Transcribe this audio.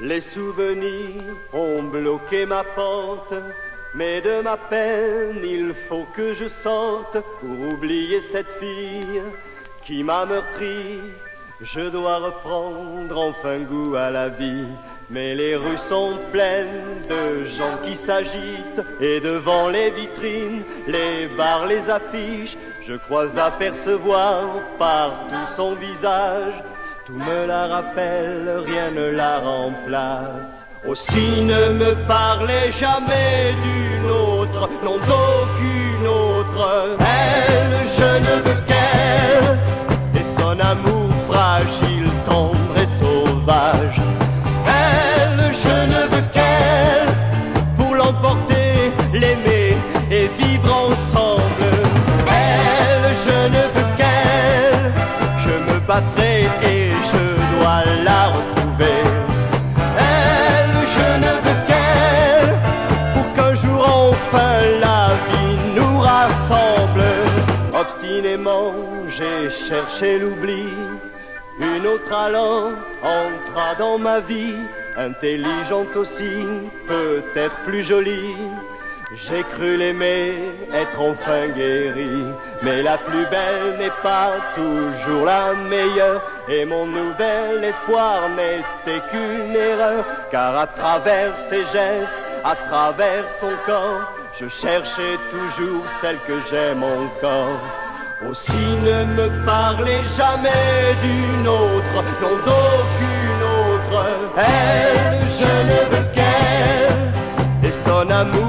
Les souvenirs ont bloqué ma porte, mais de ma peine il faut que je sorte pour oublier cette fille qui m'a meurtri. Je dois reprendre enfin goût à la vie, mais les rues sont pleines de gens qui s'agitent, et devant les vitrines, les bars, les affiches, je crois apercevoir partout son visage. Tout me la rappelle, rien ne la remplace. Aussi ne me parlez jamais d'une autre, non d'aucune autre. Elle, je ne veux qu'elle, et son amour fragile, tendre et sauvage. Elle, je ne veux qu'elle, pour l'emporter, l'aimer et vivre ensemble. Elle, je ne veux qu'elle, je me battrai et je dois la retrouver. Elle, je ne veux qu'elle, pour qu'un jour enfin la vie nous rassemble. Obstinément, j'ai cherché l'oubli. Une autre alors entra dans ma vie, intelligente aussi, peut-être plus jolie. J'ai cru l'aimer, être enfin guéri, mais la plus belle n'est pas toujours la meilleure, et mon nouvel espoir n'était qu'une erreur, car à travers ses gestes, à travers son corps, je cherchais toujours celle que j'aime encore. Aussi ne me parlez jamais d'une autre, non d'aucune autre. Elle, je ne veux qu'elle, et son amour